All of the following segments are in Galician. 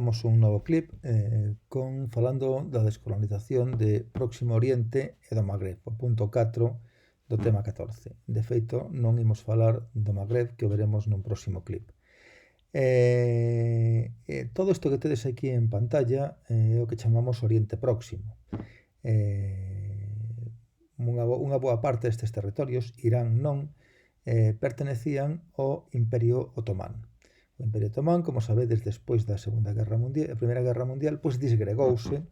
temos un novo clip falando da descolonización de Próximo Oriente e do Magreb, o punto 4 do tema 14. De feito, non imos falar do Magreb, que o veremos nun próximo clip. Todo isto que tedes aquí en pantalla é o que chamamos Oriente Próximo. Unha boa parte destes territorios, Irán non, pertenecían ao Imperio Otomán. O Imperio Otomán, como sabedes, despois da Primeira Guerra Mundial, pois disgregouse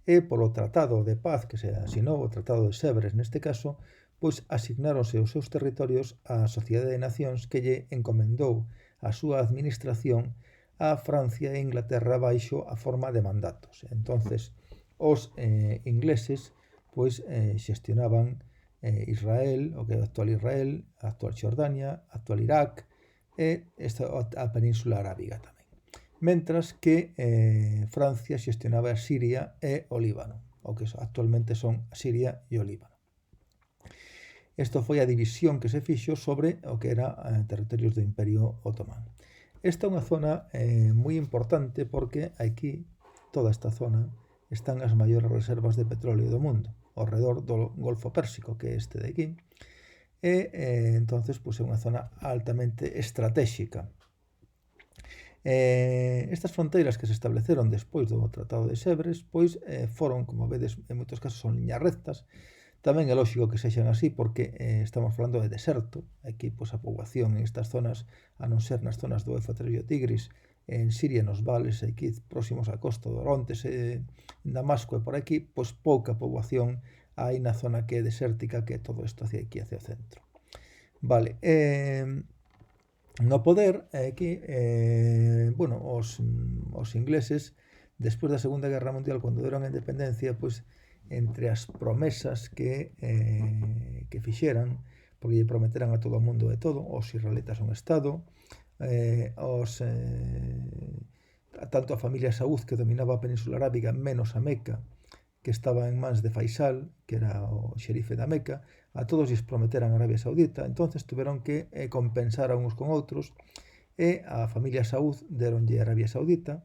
e polo Tratado de Paz que se asinou, o Tratado de Sèvres neste caso, pois asignáronse os seus territorios á Sociedade de Nacións que lle encomendou a súa administración a Francia e Inglaterra baixo a forma de mandatos. Entonces, os ingleses pois xestionaban Israel, o que é o actual Israel, a actual Xordania, a actual Irak e a Península Arábiga tamén. Mentras que Francia xestionaba a Siria e o Líbano, o que actualmente son a Siria e o Líbano. Isto foi a división que se fixo sobre o que era territorios do Imperio Otomán. Esta é unha zona moi importante porque aquí, toda esta zona, están as maiores reservas de petróleo do mundo, ao redor do Golfo Pérsico, que é este de aquí, e entonces pois, é unha zona altamente estratégica. Estas fronteiras que se estableceron despois do Tratado de Sèvres pois foron, como vedes, en moitos casos son liñas rectas. Tamén é lógico que sexan así porque estamos falando de deserto. Aquí pois, a poboación en estas zonas, a non ser nas zonas do Éufrates e o Tigris, en Siria, nos vales, aquí próximos á costa do Orontes, en Damasco e por aquí, pois pouca poboación hai na zona que é desértica, que é todo isto hacia aquí, hacia o centro. Vale, no poder, aquí, os ingleses, despois da Segunda Guerra Mundial, cando deron a independencia, pois, entre as promesas que fixeran, porque lle prometeran a todo o mundo de todo, os israelitas un Estado, tanto a familia Saúd, que dominaba a Península Arábiga, menos a Meca, que estaba en mans de Faisal, que era o xerife da Meca, a todos lles prometeran a Arabia Saudita, entonces tuveron que compensar a uns con outros, e a familia Saúd deronlle a Arabia Saudita,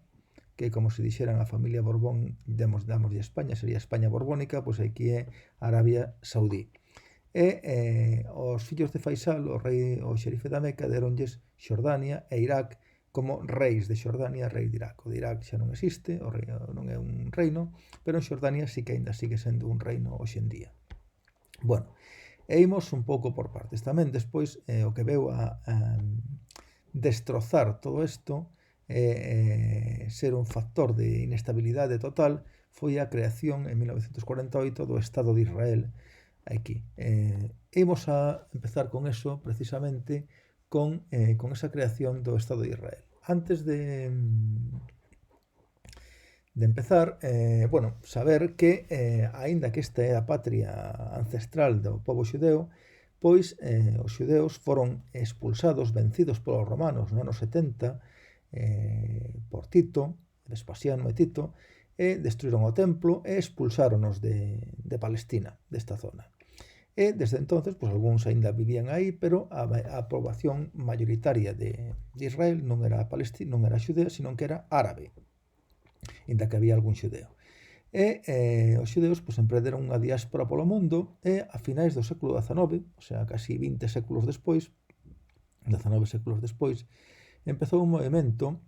que como se dixeran a familia Borbón, damoslle a España, sería España borbónica, pois aquí é Arabia Saudí. E os fillos de Faisal, o xerife da Meca, deronlles Xordania e Irak como reis de Xordania, rei de Irak. O de Irak xa non existe, o rei non é un reino, pero en Xordania sí que ainda sigue sendo un reino hoxe en día. Bueno, e imos un pouco por partes. Tamén despois o que veu a destrozar todo isto, ser un factor de inestabilidade total, foi a creación en 1948 do Estado de Israel aquí. Imos a empezar con eso precisamente con esa creación do Estado de Israel. Antes de empezar, saber que, aínda que esta é a patria ancestral do pobo xudeo, pois os xudeos foron expulsados, vencidos polos romanos no ano 70, por Tito, Vespasiano e Tito, e destruíron o templo e expulsáronos de Palestina, desta zona. E desde entonces, pois algúns aínda vivían aí, pero a poboación mayoritaria de Israel non era xudea, sino que era árabe, ainda que había algún xudeo. E os xudeos pois, emprenderon unha diáspora polo mundo e a finais do século XIX, o sea, casi 19 séculos despois, empezou un movimento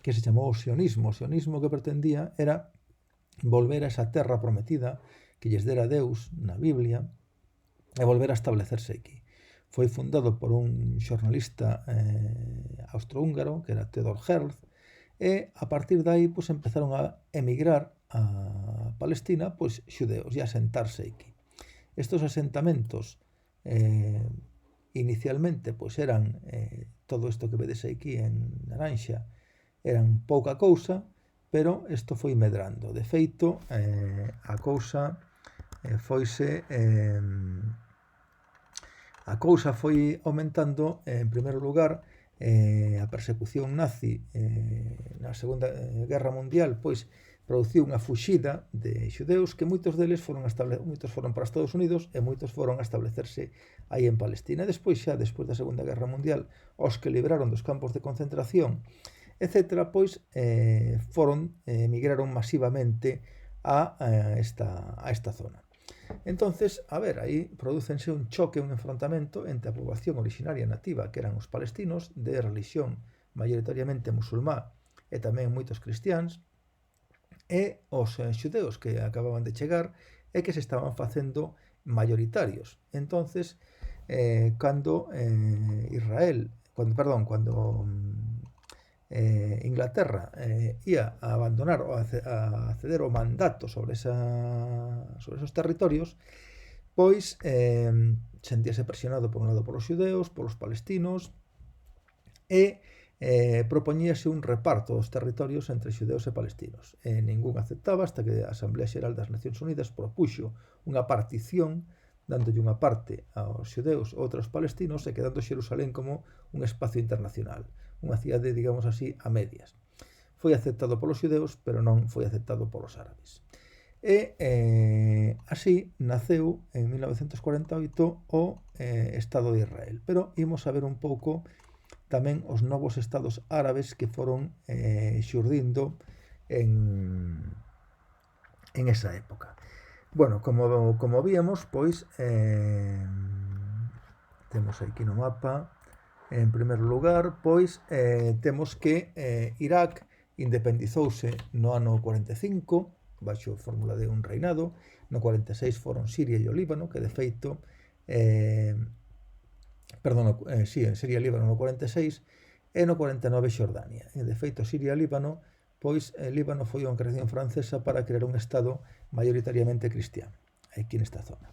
que se chamou o sionismo. O sionismo que pretendía era volver a esa terra prometida que lles dera Deus na Biblia, e volver a establecerse aquí. Foi fundado por un xornalista austrohúngaro, que era Theodor Herzl, e a partir de aí pois, empezaron a emigrar a Palestina pois, xudeos e a asentarse aquí. Estos asentamentos inicialmente pois, eran todo isto que vedes aquí en naranxa, eran pouca cousa, pero isto foi medrando. De feito, a cousa foi aumentando. En primeiro lugar, a persecución nazi na Segunda Guerra Mundial pois produciu unha fuxida de xudeus que moitos foron para Estados Unidos e moitos foron a establecerse aí en Palestina. Despois da Segunda Guerra Mundial, os que libraron dos campos de concentración etc., pois migraron masivamente a esta zona. Entonces, a ver, aí prodúcense un choque, un enfrontamento entre a poboación originaria nativa, que eran os palestinos, de religión maioritariamente musulmá e tamén moitos cristiáns, e os xudeus que acababan de chegar e que se estaban facendo maioritarios. Entonces, cando Inglaterra ia a abandonar ou a ceder o mandato sobre esos territorios, pois sentíase presionado por un lado polos xudeus, polos palestinos, e propoñíase un reparto dos territorios entre xudeus e palestinos. Ningún aceptaba hasta que a Asamblea Xeral das Nacións Unidas propuxo unha partición, dándolle unha parte aos xudeus e outra aos palestinos e quedando Xerusalén como un espacio internacional, unha cidade, digamos así, a medias. Foi aceptado polos xudeus, pero non foi aceptado polos árabes. E así naceu en 1948 o Estado de Israel. Pero imos a ver un pouco tamén os novos estados árabes que foron xurdindo en esa época. Bueno, como víamos, pois temos aquí no mapa, en primeiro lugar, pois temos que Irak independizouse no ano 45, baixo fórmula de un reinado. No 46 foron Siria e o Líbano, que de feito Siria e Líbano no 46 e no 49 Xordania. E de feito Siria e Líbano, pois Líbano foi unha creación francesa para crear un estado maioritariamente cristiano aquí nesta zona.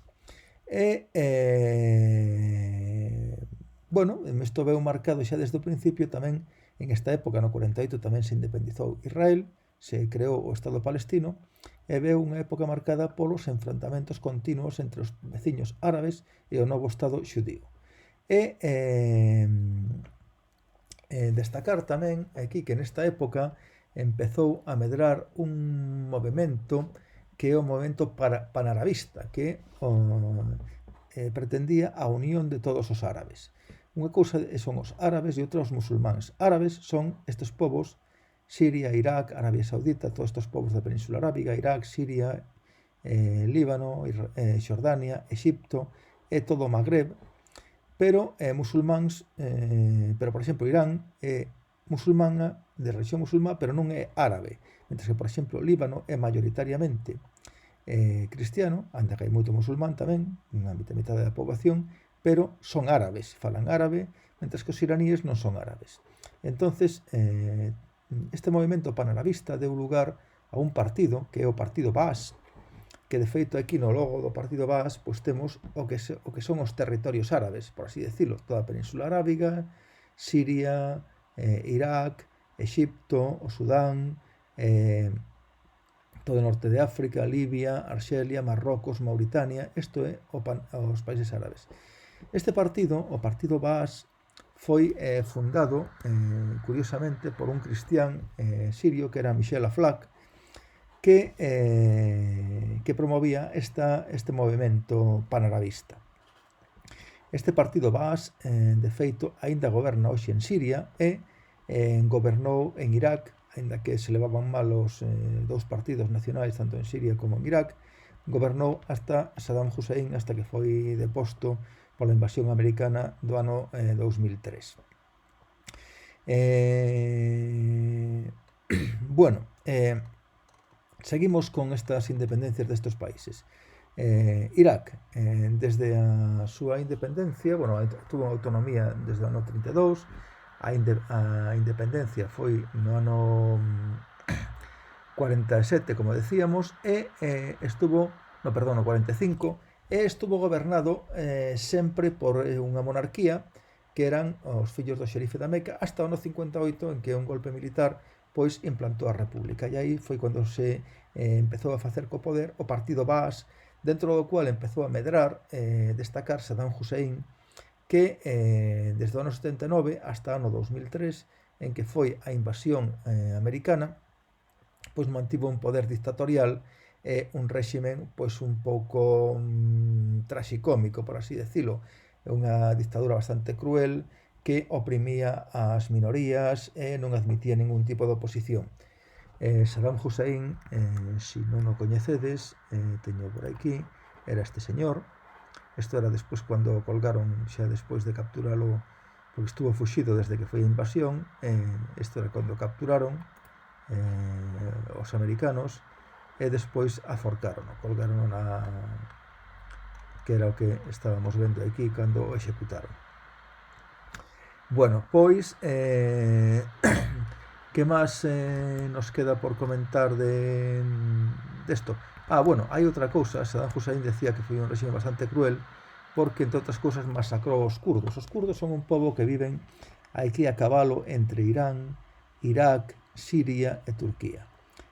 E bueno, isto veu marcado xa desde o principio tamén. En esta época, no 48, tamén se independizou Israel, se creou o Estado palestino, e veu unha época marcada polos enfrontamentos continuos entre os veciños árabes e o novo Estado xudío. E destacar tamén aquí que nesta época empezou a medrar un movimento que é o movimento panarabista, que pretendía a unión de todos os árabes. Unha cousa son os árabes e outra os musulmáns. Árabes son estes povos, Siria, Irak, Arabia Saudita, todos estes povos da Península Arábiga, Irak, Siria, Líbano, Xordania, Exipto e todo o Magreb, pero musulmáns, pero por exemplo Irán é musulmana, de religión musulmá, pero non é árabe, mentre que por exemplo Líbano é maioritariamente cristiano, anda que hai moito musulmán tamén, unha mitad da poboación, pero son árabes, falan árabe, mentre que os iraníes non son árabes. Entonces, este movimento panarabista deu lugar a un partido, que é o Partido Baas, que de feito aquí no logo do Partido Baas pois temos o que son os territorios árabes, por así decirlo, toda a Península Arábiga, Siria, Irak, Exipto, o Sudán, todo o norte de África, Libia, Arxelia, Marrocos, Mauritania. Isto é os países árabes. Este partido, o Partido Baas, foi fundado, curiosamente, por un cristián sirio que era Michel Aflaq, que promovía este movimento panarabista. Este Partido Baas, de feito, aínda goberna hoxe en Siria e gobernou en Irak, aínda que se levaban mal os dous partidos nacionais, tanto en Siria como en Irak, gobernou hasta Saddam Hussein, hasta que foi deposto pola invasión americana do ano 2003. Bueno, seguimos con estas independencias destes países. Irak, desde a súa independencia, tuvo autonomía desde o ano 32, a independencia foi no ano 47, como decíamos, e no 45, e estuvo gobernado sempre por unha monarquía que eran os fillos do xerife da Meca hasta o ano 58, en que un golpe militar pois implantou a república, e aí foi cando se empezou a facer co poder o Partido Baas, dentro do cual empezou a medrar, destacar Saddam Hussein, que desde o ano 79 hasta o ano 2003, en que foi a invasión americana, pois mantivo un poder dictatorial e un réximen pois un pouco traxicómico, por así decirlo. É unha dictadura bastante cruel que oprimía as minorías e non admitía ningún tipo de oposición. Saddam Hussein, se non o coñecedes, teño por aquí, era este señor. Isto era despois cando o colgaron, xa despois de capturalo, porque estuvo fuxido desde que foi a invasión. Isto era cando capturaron os americanos e despois aforcaron, colgaron na, que era o que estábamos vendo aquí cando o executaron. Bueno, pois que máis nos queda por comentar desto? Bueno, hai outra cousa. Saddam Hussein decía que foi un réxime bastante cruel porque, entre outras cousas, masacrou os kurdos. Os kurdos son un pobo que viven aquí a cabalo entre Irán, Irak, Siria e Turquía.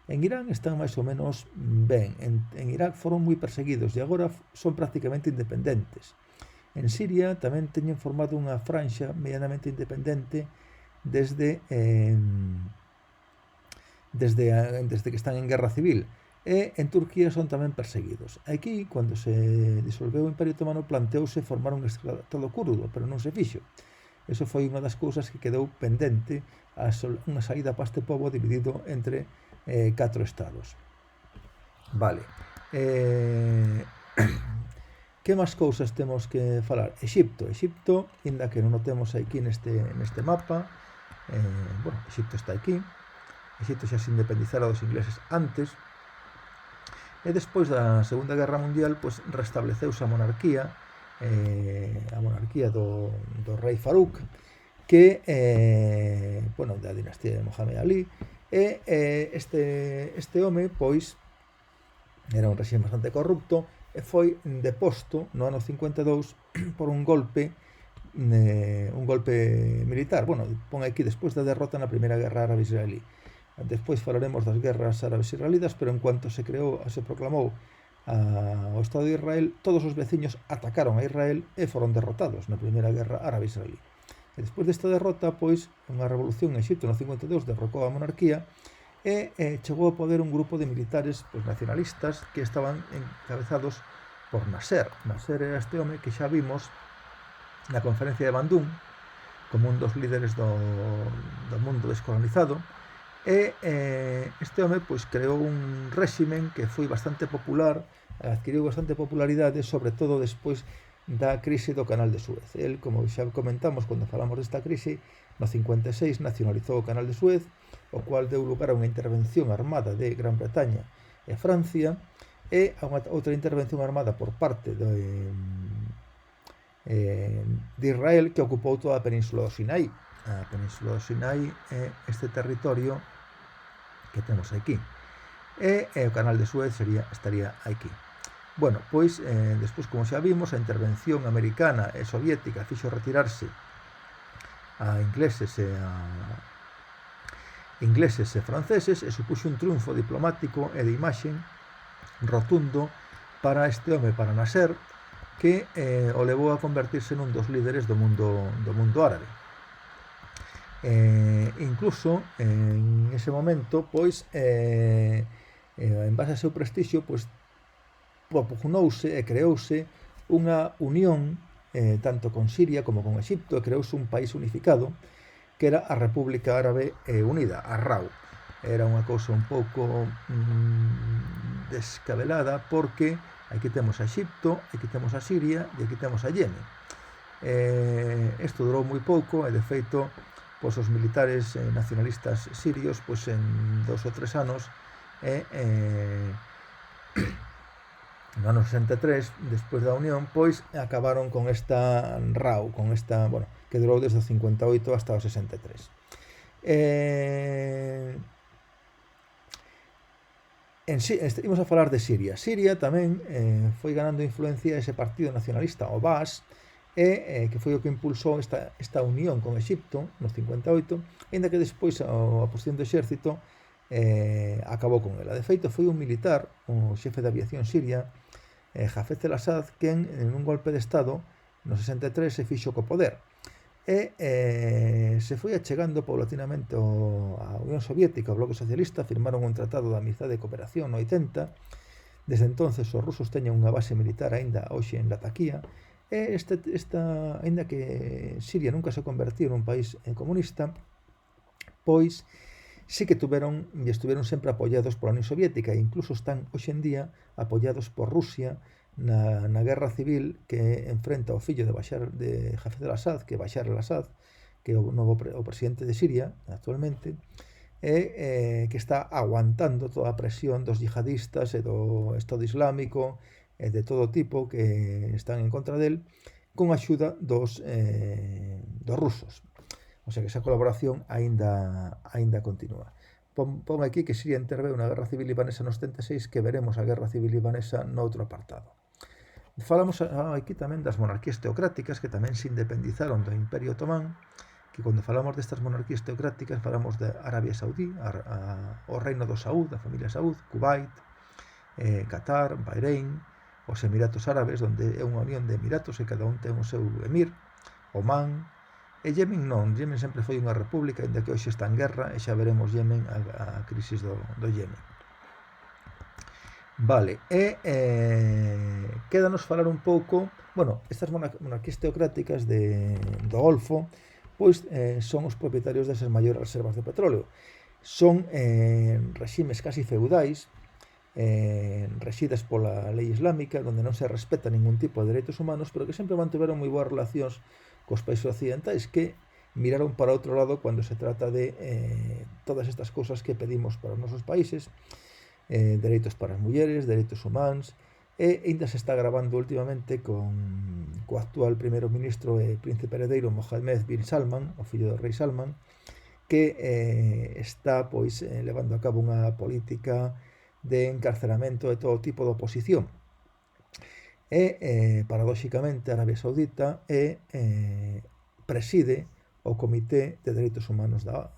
En Irán están máis ou menos ben. En Irak foron moi perseguidos e agora son prácticamente independentes. En Siria tamén teñen formado unha franxa medianamente independente desde que están en guerra civil. E en Turquía son tamén perseguidos. Aquí, cando se disolveu o Imperio Otomano, planteouse formar un estado kurdo, pero non se fixo. Eso foi unha das cousas que quedou pendente, unha saída para este pobo dividido entre 4 estados. Vale. Que máis cousas temos que falar? Exipto, inda que non o temos aquí neste mapa. Bueno, Exipto está aquí. Exipto xa se independizara dos ingleses antes. E despois da Segunda Guerra Mundial, pois restableceuse a monarquía do rei Farouk, que, bueno, da dinastía de Mohamed Ali, e este home, pois, era un réxime bastante corrupto, e foi deposto no ano 52 por un golpe militar. Bueno, pon aquí despois da derrota na Primeira Guerra Árabe-Israelí. Despois falaremos das guerras árabes-israelitas, pero en cuanto se proclamou o Estado de Israel, todos os veciños atacaron a Israel e foron derrotados na Primeira Guerra Árabe-Israelí. E despois desta derrota, pois, unha revolución en Exipto no 52 derrocou a monarquía e chegou ao poder un grupo de militares nacionalistas que estaban encabezados por Nasser. Nasser era este home que xa vimos na conferencia de Bandung como un dos líderes do mundo descolonizado. E este home, pois, creou un réximen que foi bastante popular, adquiriu bastante popularidade, sobre todo despois da crise do Canal de Suez. El, como xa comentamos cando falamos desta crise, no 56 nacionalizou o Canal de Suez, o cual deu lugar a unha intervención armada de Gran Bretaña e Francia, e a outra intervención armada por parte de Israel, que ocupou toda a península do Sinai. A península do Sinai é este territorio que temos aquí. E o Canal de Suez estaría aquí. Bueno, pois, despois, como xa vimos, a intervención americana e soviética fixo retirarse a ingleses e franceses e supuxo un triunfo diplomático e de imaxe rotundo para este home, para Nasser, que o levou a convertirse nun dos líderes do mundo árabe. Incluso en ese momento, pois, en base a seu prestixio, pois, propugnouse e creouse unha unión tanto con Siria como con Exipto, e creouse un país unificado que era a República Árabe Unida, a RAU. Era unha cousa un pouco descabelada, porque aquí temos a Exipto, aquí temos a Siria e aquí temos a Yemen. Isto durou moi pouco e, de feito, pois, os militares nacionalistas sirios, pois, en 2 ou 3 anos, no ano 63, despois da unión, pois, acabaron con esta RAU, con esta, bueno, que durou desde o 58 hasta o 63. Imos a falar de Siria. Siria tamén foi ganando influencia ese partido nacionalista, o Baas, que foi o que impulsou esta unión con Exipto no 58, ainda que despois a posición do exército acabou con ela. De feito, foi un militar, o xefe de aviación siria, Hafez el-Assad, quen en un golpe de estado no 63 se fixo co poder e se foi achegando paulatinamente a Unión Soviética, o bloque socialista. Firmaron un tratado de amizade e cooperación no 80. Desde entonces os rusos teñen unha base militar aínda hoxe en Latakia, Ainda que Siria nunca se convertiu nun país comunista, pois sí que estuvieron sempre apoyados pola Unión Soviética e incluso están hoxe en día apoyados por Rusia na guerra civil que enfrenta o fillo de Hafez al-Assad, que é Bashar al-Assad, que é o presidente de Siria actualmente, que está aguantando toda a presión dos yihadistas e do Estado Islámico de todo tipo que están en contra del, con axuda dos rusos. O sea que esa colaboración aínda continúa. Pon aquí que Siria interveu na Guerra Civil Libanesa no 76, que veremos a Guerra Civil Libanesa noutro apartado. Falamos aquí tamén das monarquías teocráticas que tamén se independizaron do Imperio Otomán, que cando falamos destas monarquías teocráticas falamos de Arabia Saudí, o reino do Saúd, da familia Saúd, Kuwait, Qatar, Bahrein, os Emiratos Árabes, onde é unha unión de emiratos e cada un ten o seu emir, Omán, e Yemen non, Yemen sempre foi unha república, ainda que hoxe está en guerra, e xa veremos Yemen, a crisis do Yemen. Vale, quédanos falar un pouco, bueno, estas monarquías teocráticas do Golfo, pois son os propietarios desas maiores reservas de petróleo. Son reximes casi feudais, rexidas pola lei islámica, onde non se respeta ningún tipo de dereitos humanos, pero que sempre mantiveron moi boas relacións cos países occidentais, que miraron para outro lado cando se trata de todas estas cousas que pedimos para os nosos países, dereitos para as mulleres, dereitos humanos, e ainda se está gravando últimamente co actual primeiro ministro e príncipe heredeiro Mohammed bin Salman, o fillo do rei Salman, que está pois levando a cabo unha política de encarceramento de todo tipo de oposición. E, paradóxicamente, Arabia Saudita preside o Comité de Dereitos Humanos da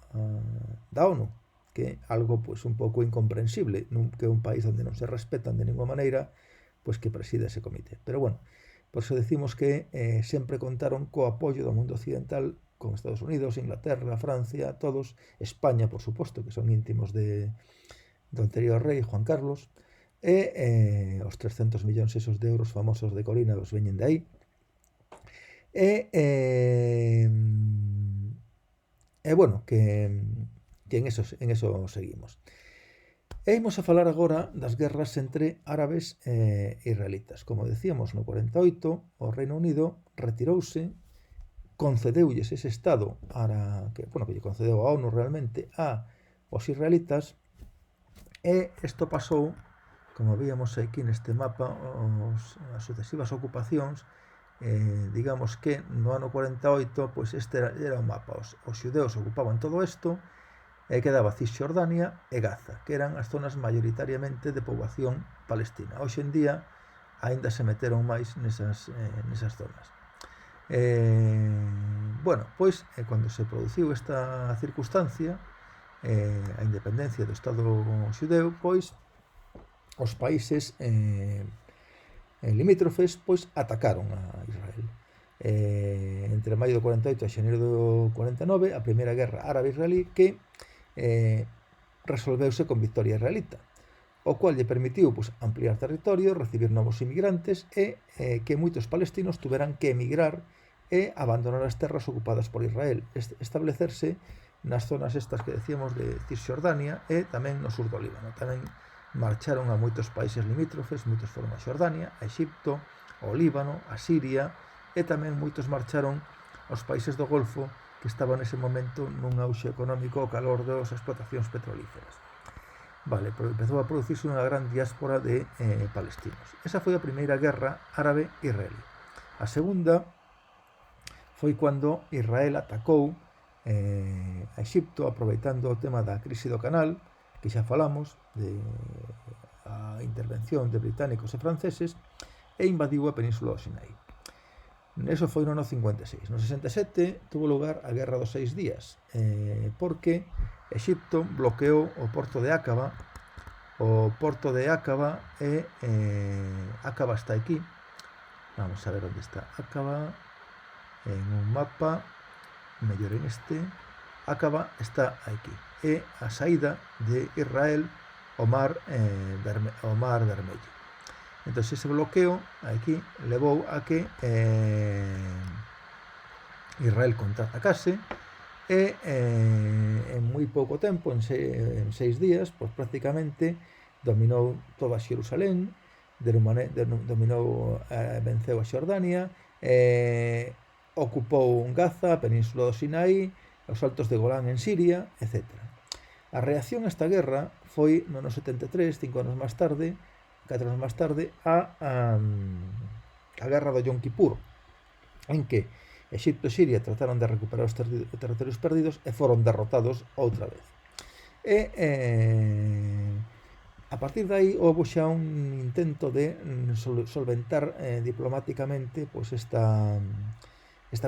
ONU, que é algo pois un pouco incomprensible, que é un país onde non se respetan de ninguna maneira, pois que preside ese comité. Pero bueno, por eso decimos que sempre contaron co apoio do mundo occidental, con Estados Unidos, Inglaterra, Francia, todos, España, por suposto, que son íntimos do anterior rei, Juan Carlos, e os 300 millóns esos de euros famosos de Corina os veñen de aí. Bueno, que en eso seguimos. E imos a falar agora das guerras entre árabes e israelitas. Como decíamos, no 48, o Reino Unido retirouse, concedeulles ese estado que lle concedeu a ONU realmente aos israelitas, e isto pasou, como víamos aquí neste mapa, as sucesivas ocupacións, digamos que no ano 48, pois este era o mapa. Os xudeus ocupaban todo isto, e quedaba Cisjordania e Gaza, que eran as zonas maioritariamente de poboación palestina. Hoxe en día aínda se meteron máis nesas zonas. Bueno, pois cando se produciu esta circunstancia, a independencia do Estado xudeu, pois os países limítrofes pois atacaron a Israel. Entre maio do 48 e xaneiro do 49, a primeira guerra árabe-israelí, que resolveuse con victoria israelita, o cual lle permitiu pois, ampliar territorio, recibir novos inmigrantes e que moitos palestinos tuveran que emigrar e abandonar as terras ocupadas por Israel, establecerse nas zonas estas que decíamos de Cisjordania e tamén no sur do Líbano. Tamén marcharon a moitos países limítrofes, moitos foron a Xordania, a Exipto, ao Líbano, a Siria, e tamén moitos marcharon aos países do Golfo que estaban nese momento nun auxe económico ao calor das explotacións petrolíferas. Vale, empezou a producirse unha gran diáspora de palestinos. Esa foi a primeira guerra árabe-israelí. A segunda foi cando Israel atacou a Exipto, aproveitando o tema da crise do canal, que xa falamos, a intervención de británicos e franceses, e invadiu a península do Sinai. Eso foi no ano 56. No 67 tuvo lugar a Guerra dos 6 días, porque Exipto bloqueou o porto de Aqaba. O porto de Aqaba Aqaba está aquí. Vamos a ver onde está Aqaba. En un mapa, mellor en este, Aqaba está aquí. É a saída de Israel ao mar Vermello. Entón, ese bloqueo aquí levou a que Israel contraatacase e en moi pouco tempo, en 6 días, pois prácticamente dominou toda Xerusalén, dominou, venceu a Xordania, ocupou Gaza, a península do Sinaí, os altos de Golán en Siria, etc. A reacción a esta guerra foi no ano 73, 5 anos máis tarde, 4 anos máis tarde, a guerra do Yom Kippur, en que Exipto e Siria trataron de recuperar os territorios perdidos e foron derrotados outra vez. A partir de aí houve xa un intento de solventar diplomáticamente pois esta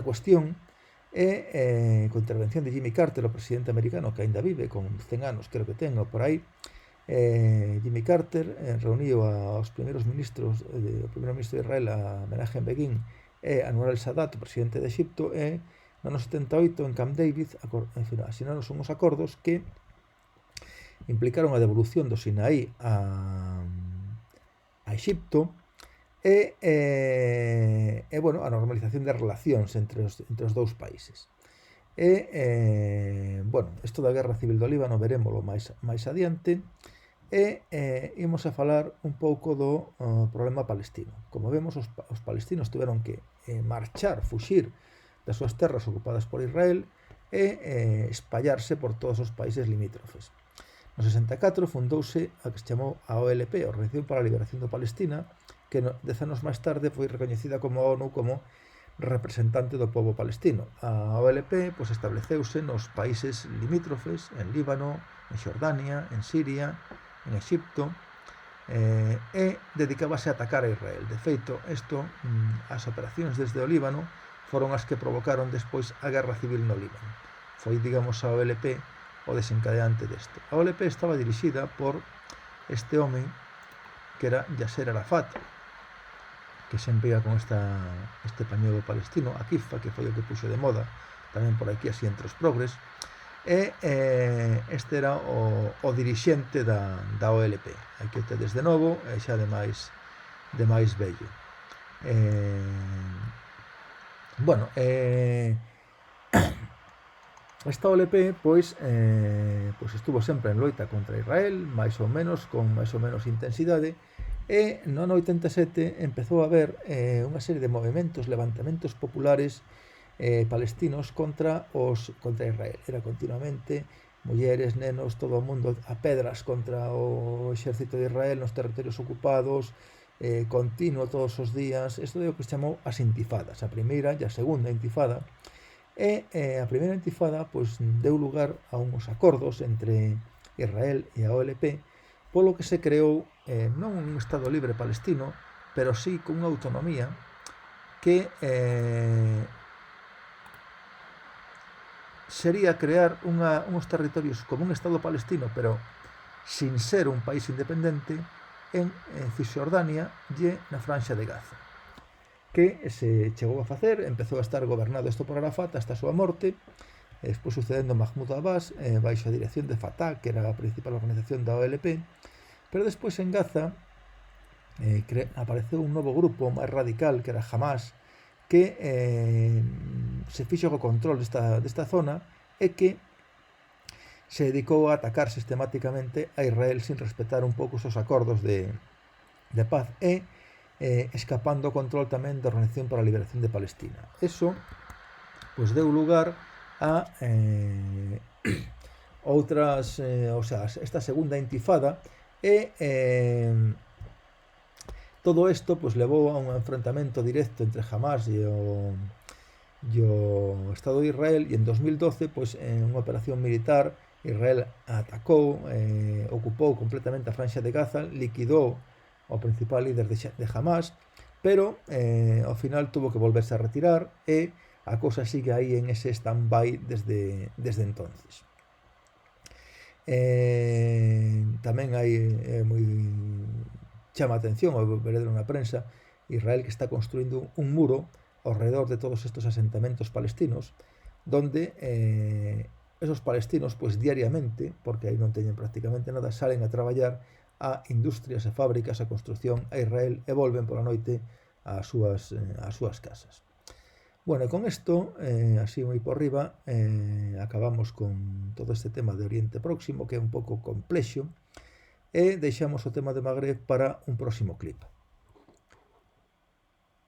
cuestión con intervención de Jimmy Carter, o presidente americano que aínda vive con 100 anos, creo que ten, ou por aí. Jimmy Carter reuniu aos primeiros ministros, o primeiro ministro de Israel, a Menachem Begin, e Anwar el-Sadat, o presidente de Exipto, e no ano 78 en Camp David asinaron uns acordos que implicaron a devolución do Sinaí a Exipto e bueno, a normalización de relacións entre os dous países. Bueno, isto da Guerra Civil do Líbano verémolo máis adiante, e imos a falar un pouco do problema palestino. Como vemos, os palestinos tiveron que marchar, fuxir das súas terras ocupadas por Israel e espallarse por todos os países limítrofes. No 64 fundouse a que se chamou a OLP, Organización para a Liberación de Palestina, que 10 anos máis tarde foi recoñecida como a ONU como representante do povo palestino. A OLP pois, estableceuse nos países limítrofes, en Líbano, en Xordania, en Siria, en Exipto, e dedicábase a atacar a Israel. De feito, as operacións desde o Líbano foron as que provocaron despois a Guerra Civil no Líbano. Foi, digamos, a OLP o desencadeante deste. A OLP estaba dirixida por este home que era Yasser Arafat, que sempre iba con este pañuelo palestino, a Kifa, que foi o que puxo de moda tamén por aquí así entre os progres, e este era o dirixente da OLP. Aquí tedes de novo, xa de máis vello. Bueno, esta OLP pois estuvo sempre en loita contra Israel, máis ou menos, con máis ou menos intensidade, e no ano 87 empezou a haber unha serie de movimentos, levantamentos populares palestinos contra Israel. Era continuamente mulleres, nenos, todo o mundo a pedras contra o exército de Israel nos territorios ocupados, continuo todos os días. Isto é o que se chamou as intifadas, a primeira e a segunda intifada. E a primeira intifada pois, deu lugar a uns acordos entre Israel e a OLP, polo que se creou non un Estado libre palestino, pero sí con unha autonomía que sería crear uns territorios como un Estado palestino, pero sin ser un país independente, en Cisjordania e na Franxa de Gaza, que se chegou a facer. Empezou a estar gobernado isto por Arafat hasta a súa morte, despois sucedendo Mahmoud Abbas baixo a dirección de Fatah, que era a principal organización da OLP, pero despois en Gaza apareceu un novo grupo máis radical, que era Hamas, que se fixo co control desta zona e que se dedicou a atacar sistemáticamente a Israel sin respetar un pouco os seus acordos de paz e escapando o control tamén da Organización para a Liberación de Palestina. Eso pois deu lugar a outras, esta segunda intifada, e todo isto pois, levou a un enfrentamento directo entre Hamas e o Estado de Israel, e en 2012, pois, en unha operación militar, Israel atacou, ocupou completamente a Franxa de Gaza, liquidou o principal líder de Hamas, pero ao final tuvo que volverse a retirar e a cousa sigue aí en ese stand-by desde entonces. Tamén hai moi chama a atención ao verelo na prensa Israel, que está construindo un muro ao redor de todos estes asentamentos palestinos, donde esos palestinos, pois diariamente, porque aí non teñen prácticamente nada, salen a traballar a industrias, a fábricas, a construción a Israel e volven pola noite ás súas casas. Bueno, e con isto, así moi por riba, acabamos con todo este tema de Oriente Próximo, que é un pouco complexo, e deixamos o tema de Magreb para un próximo clip.